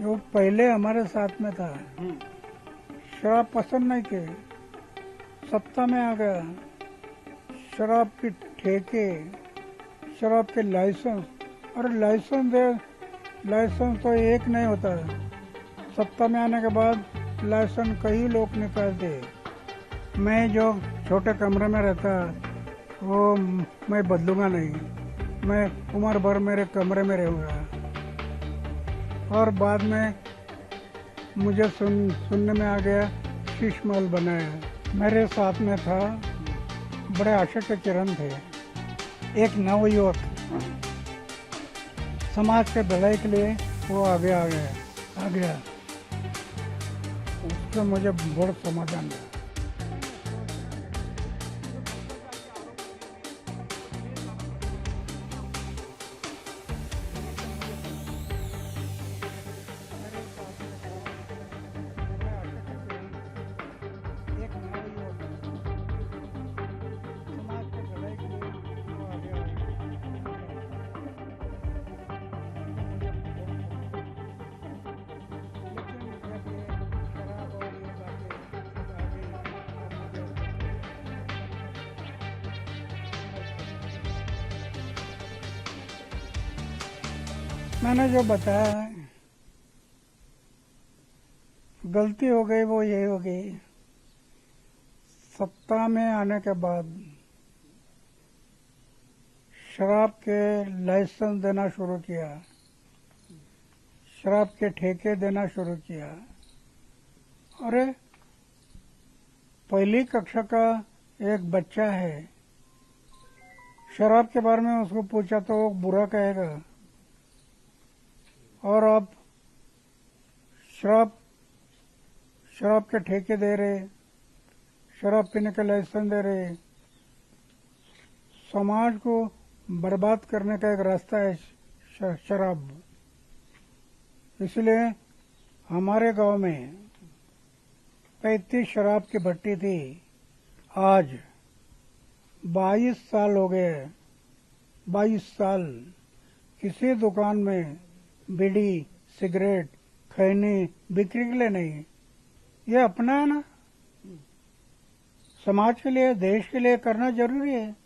जो पहले हमारे साथ में था, शराब पसंद नहीं थी, सत्ता में आ गया, शराब के ठेके, शराब के लाइसेंस, और लाइसेंस तो एक नहीं होता। सत्ता में आने के बाद लाइसेंस कई लोग निकालते। मैं जो छोटे कमरे में रहता वो मैं बदलूंगा नहीं, मैं उम्र भर मेरे कमरे में रहूंगा। और बाद में मुझे सुनने में आ गया शीश महल बनाया। मेरे साथ में था, बड़े आशा के किरण थे। एक नवयुवक समाज के भलाई के लिए वो आगे आ गया। उससे मुझे बहुत समाधान मिला। एक नवयुवक समाज के भलाई के लिए वो आगे आ मैंने जो बताया है, गलती हो गई वो ये हो गई, सत्ता में आने के बाद शराब के लाइसेंस देना शुरू किया, शराब के ठेके देना शुरू किया। अरे पहली कक्षा का एक बच्चा है, शराब के बारे में उसको पूछा तो वो बुरा कहेगा। और अब शराब के ठेके दे रहे, शराब पीने का लाइसेंस दे रहे। समाज को बर्बाद करने का एक रास्ता है शराब। इसलिए हमारे गांव में 35 शराब की भट्टी थी, आज 22 साल हो गए। 22 साल किसी दुकान में बीड़ी, सिगरेट, खैनी बिक्री के लिए नहीं। ये अपना है ना, समाज के लिए, देश के लिए करना जरूरी है।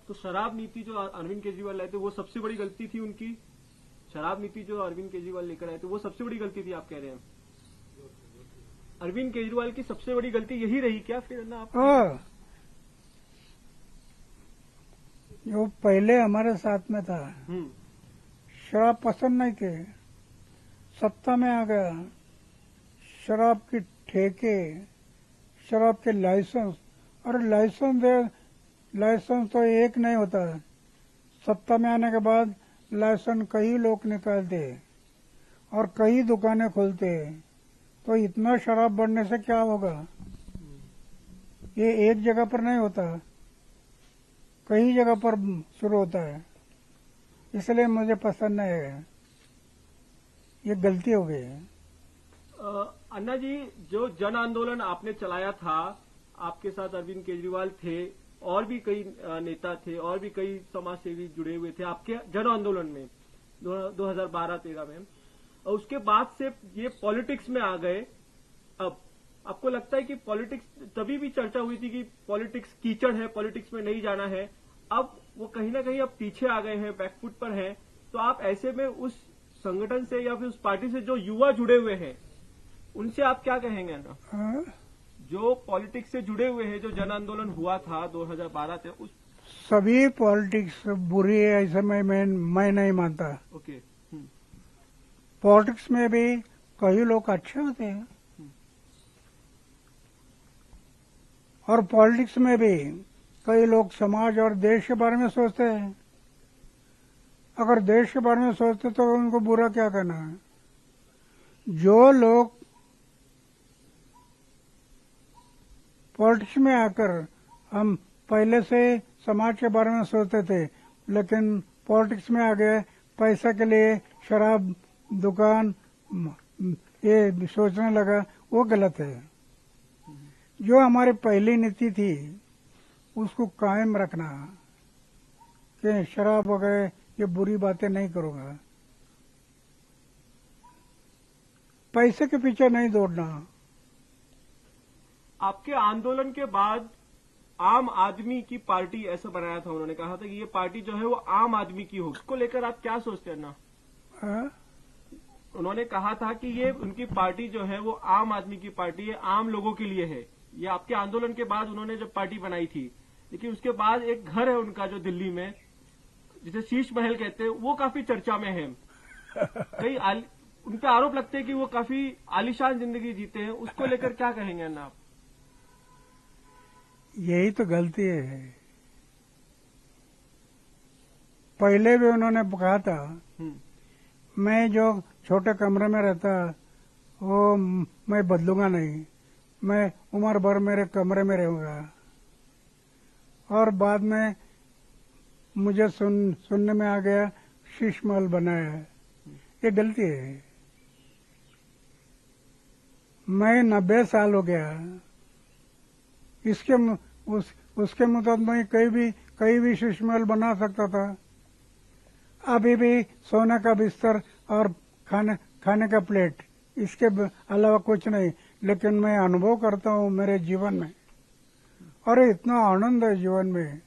तो शराब नीति जो अरविंद केजरीवाल लाए थे वो सबसे बड़ी गलती थी उनकी। शराब नीति जो अरविंद केजरीवाल लेकर आए थे वो सबसे बड़ी गलती थी, आप कह रहे हैं? अरविंद केजरीवाल की सबसे बड़ी गलती यही रही क्या फिर ना आप? जो पहले हमारे साथ में था, शराब पसंद नहीं थी, सत्ता में आ गया, शराब के ठेके, शराब के लाइसेंस, और लाइसेंस तो एक नहीं होता। सत्ता में आने के बाद लाइसेंस कई लोग निकालते और कई दुकानें खोलते। तो इतना शराब बढ़ने से क्या होगा? ये एक जगह पर नहीं होता, कई जगह पर शुरू होता है। इसलिए मुझे पसंद नहीं है, ये गलती हो गई है। अन्ना जी, जो जन आंदोलन आपने चलाया था, आपके साथ अरविंद केजरीवाल थे और भी कई नेता थे और भी कई समाज सेवी जुड़े हुए थे आपके जन आंदोलन में 2012-13 में। और उसके बाद से ये पॉलिटिक्स में आ गए। अब आपको लगता है कि पॉलिटिक्स, तभी भी चर्चा हुई थी कि पॉलिटिक्स कीचड़ है, पॉलिटिक्स में नहीं जाना है, अब वो कहीं ना कहीं अब पीछे आ गए हैं, बैकफुट पर हैं। तो आप ऐसे में उस संगठन से या फिर उस पार्टी से जो युवा जुड़े हुए हैं उनसे आप क्या कहेंगे ना? जो पॉलिटिक्स से जुड़े हुए हैं, जो जन आंदोलन हुआ था 2012 से, उस सभी पॉलिटिक्स बुरी है ऐसा मैं नहीं मानता। ओके। पॉलिटिक्स में भी कई लोग अच्छे होते हैं, और पॉलिटिक्स में भी कई लोग समाज और देश के बारे में सोचते हैं। अगर देश के बारे में सोचते तो उनको बुरा क्या कहना है? जो लोग पॉलिटिक्स में आकर, हम पहले से समाज के बारे में सोचते थे, लेकिन पॉलिटिक्स में आ गए पैसा के लिए शराब दुकान ये सोचने लगा, वो गलत है। जो हमारी पहली नीति थी उसको कायम रखना कि शराब वगैरह ये बुरी बातें नहीं करूंगा। पैसे के पीछे नहीं दौड़ना। आपके आंदोलन के बाद आम आदमी की पार्टी ऐसा बनाया था, उन्होंने कहा था कि ये पार्टी जो है वो आम आदमी की हो, उसको लेकर आप क्या सोचते हैं ना? हाँ? उन्होंने कहा था कि ये उनकी पार्टी जो है वो आम आदमी की पार्टी है, आम लोगों के लिए है। ये आपके आंदोलन के बाद उन्होंने जब पार्टी बनाई थी, लेकिन उसके बाद एक घर है उनका जो दिल्ली में, जिसे शीश महल कहते हैं, वो काफी चर्चा में है। उन पे आरोप लगते हैं कि वो काफी आलीशान जिंदगी जीते हैं, उसको लेकर क्या कहेंगे अन्ना आप? यही तो गलती है। पहले भी उन्होंने कहा था मैं जो छोटे कमरे में रहता वो मैं बदलूंगा नहीं, मैं उम्र भर मेरे कमरे में रहूंगा। और बाद में मुझे सुनने में आ गया शीश महल बनाया है। ये गलती है। मैं 90 साल हो गया, उसके मुताबिक कहीं भी शीश महल बना सकता था। अभी भी सोने का बिस्तर और खाने का प्लेट, इसके अलावा कुछ नहीं। लेकिन मैं अनुभव करता हूँ मेरे जीवन में, अरे इतना आनंद है जीवन में,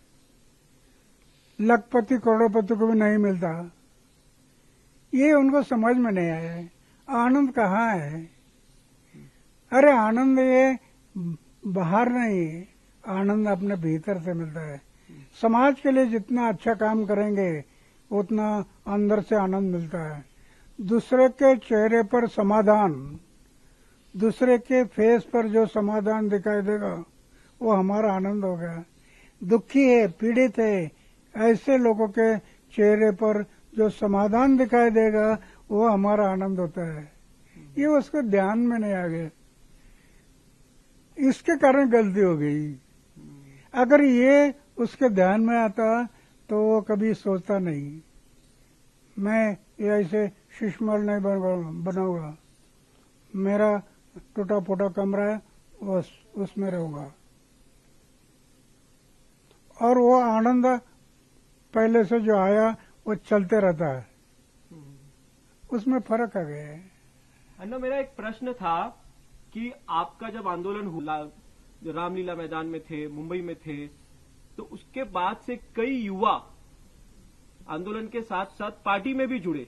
लखपति करोड़पति को भी नहीं मिलता। ये उनको समझ में नहीं आया है। आनंद कहाँ है? अरे आनंद ये बाहर नहीं, आनंद अपने भीतर से मिलता है। समाज के लिए जितना अच्छा काम करेंगे उतना अंदर से आनंद मिलता है। दूसरे के चेहरे पर समाधान, दूसरे के फेस पर जो समाधान दिखाई देगा वो हमारा आनंद होगा। दुखी है, पीड़ित है, ऐसे लोगों के चेहरे पर जो समाधान दिखाई देगा वो हमारा आनंद होता है। ये उसको ध्यान में नहीं आ गया, इसके कारण गलती हो गई। अगर ये उसके ध्यान में आता तो वो कभी सोचता नहीं मैं ये ऐसे शीश महल नहीं बनाऊंगा, मेरा टूटा फूटा कमरा है उसमें रहूंगा। और वो आनंद पहले से जो आया वो चलते रहता है, उसमें फर्क आ गया है। अन्ना, मेरा एक प्रश्न था कि आपका जब आंदोलन हुआ, जो रामलीला मैदान में थे, मुंबई में थे, तो उसके बाद से कई युवा आंदोलन के साथ साथ पार्टी में भी जुड़े,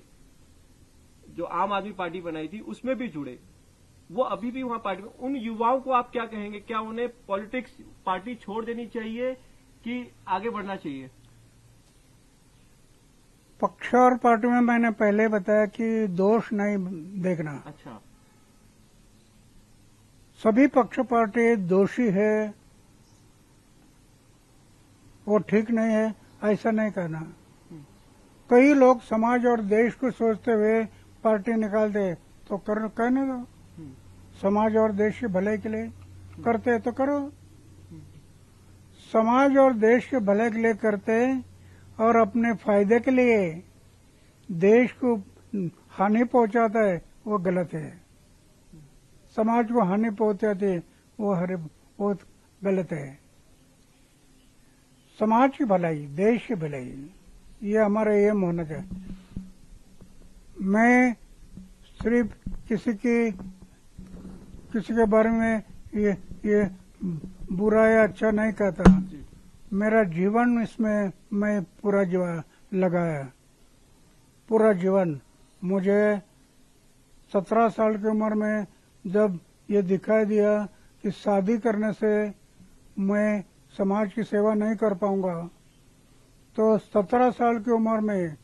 जो आम आदमी पार्टी बनाई थी उसमें भी जुड़े, वो अभी भी वहां पार्टी में। उन युवाओं को आप क्या कहेंगे? क्या उन्हें पॉलिटिक्स पार्टी छोड़ देनी चाहिए कि आगे बढ़ना चाहिए? पक्ष और पार्टी में मैंने पहले बताया कि दोष नहीं देखना। अच्छा, सभी पक्ष पार्टी दोषी है, वो ठीक नहीं है ऐसा नहीं कहना। कई लोग समाज और देश को सोचते हुए पार्टी निकालते तो कहने दो, समाज और देश के भले के लिए करते तो करो। समाज और देश के भले के लिए करते और अपने फायदे के लिए देश को हानि पहुंचाता है वो गलत है। समाज को हानि पहुंचाती वो गलत है। समाज की भलाई, देश की भलाई, ये हमारा एम होना चाहिए। मैं सिर्फ किसी के बारे में ये बुरा या अच्छा नहीं कहता। मेरा जीवन इसमें मैं पूरा जीवन लगाया, पूरा जीवन। मुझे 17 साल की उम्र में जब ये दिखाई दिया कि शादी करने से मैं समाज की सेवा नहीं कर पाऊंगा, तो 17 साल की उम्र में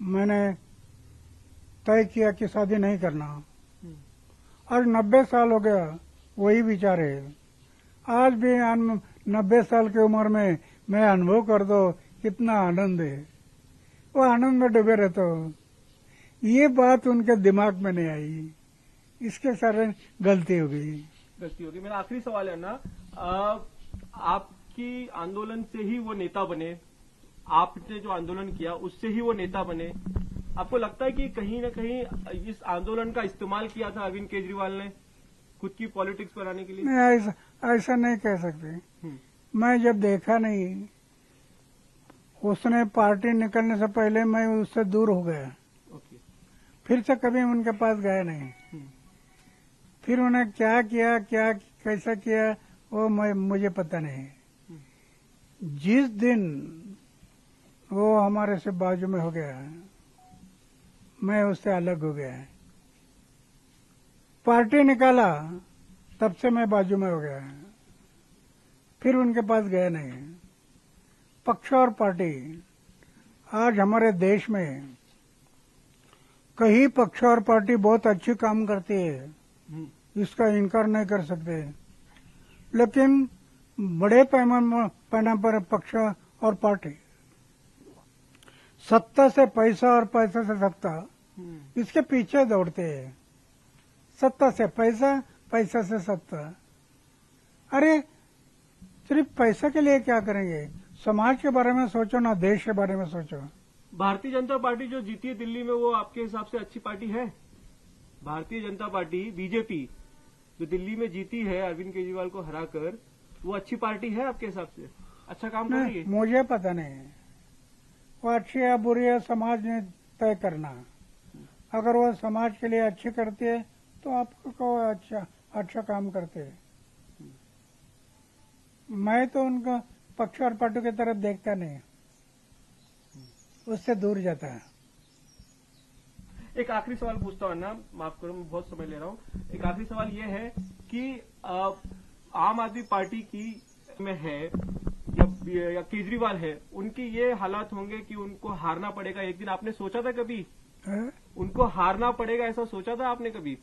मैंने तय किया कि शादी नहीं करना। आज 90 साल हो गया, वही विचार है। आज भी 90 साल की उम्र में मैं अनुभव कर दो कितना आनंद है, वो आनंद में डूबे रहता हूँ। ये बात उनके दिमाग में नहीं आई, इसके कारण गलती हो गई। मेरा आखिरी सवाल है ना, आपकी आंदोलन से ही वो नेता बने, आपने जो आंदोलन किया उससे ही वो नेता बने। आपको लगता है कि कहीं न कहीं इस आंदोलन का इस्तेमाल किया था अरविंद केजरीवाल ने खुद की पॉलिटिक्स बनाने के लिए? नहीं, ऐसा नहीं कह सकते। मैं जब देखा नहीं, उसने पार्टी निकलने से पहले मैं उससे दूर हो गया। फिर से कभी उनके पास गया नहीं। फिर उन्हें क्या किया, क्या कैसा किया, वो मुझे पता नहीं। जिस दिन वो हमारे से बाजू में हो गया, मैं उससे अलग हो गया। पार्टी निकाला, तब से मैं बाजू में हो गया, फिर उनके पास गया नहीं। पक्ष और पार्टी, आज हमारे देश में कई पक्ष और पार्टी बहुत अच्छी काम करती है, इसका इनकार नहीं कर सकते, लेकिन बड़े पैमाने पर पक्ष और पार्टी सत्ता से पैसा और पैसा से सत्ता, इसके पीछे दौड़ते हैं। सत्ता से पैसा, पैसा से सत्ता। अरे सिर्फ पैसा के लिए क्या करेंगे? समाज के बारे में सोचो ना, देश के बारे में सोचो। भारतीय जनता पार्टी जो जीती है दिल्ली में, वो आपके हिसाब से अच्छी पार्टी है? भारतीय जनता पार्टी बीजेपी जो दिल्ली में जीती है अरविंद केजरीवाल को हराकर, वो अच्छी पार्टी है आपके हिसाब से? अच्छा काम कर रही है? मुझे पता नहीं वो अच्छी या बुरी है, समाज ने तय करना। अगर वो समाज के लिए अच्छी करती है तो आपको कहो अच्छा काम करते हैं। मैं तो उनका पक्ष और पार्टी की तरफ देखता नहीं, उससे दूर जाता है। एक आखिरी सवाल पूछता हूं ना, माफ करो मैं बहुत समय ले रहा हूं। एक आखिरी सवाल ये है कि आम आदमी पार्टी की में है या केजरीवाल है, उनकी ये हालात होंगे कि उनको हारना पड़ेगा एक दिन, आपने सोचा था कभी? उनको हारना पड़ेगा ऐसा सोचा था आपने कभी?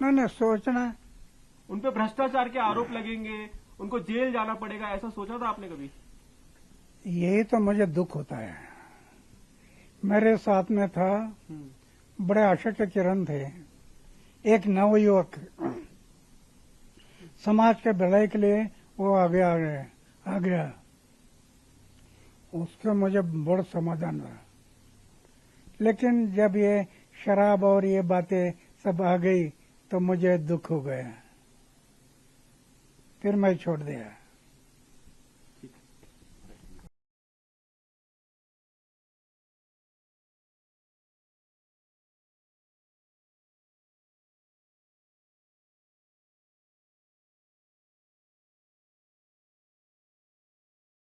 नहीं, सोचना। उन पे भ्रष्टाचार के आरोप लगेंगे, उनको जेल जाना पड़ेगा, ऐसा सोचा था आपने कभी? यही तो मुझे दुख होता है। मेरे साथ में था, बड़े आशा के किरण थे, एक नवयुवक, समाज के भलाई के लिए वो आगे आ गया, उसका मुझे बड़ा समाधान रहा। लेकिन जब ये शराब और ये बातें सब आ गई तो मुझे दुख हो गया, फिर मैं छोड़ दिया।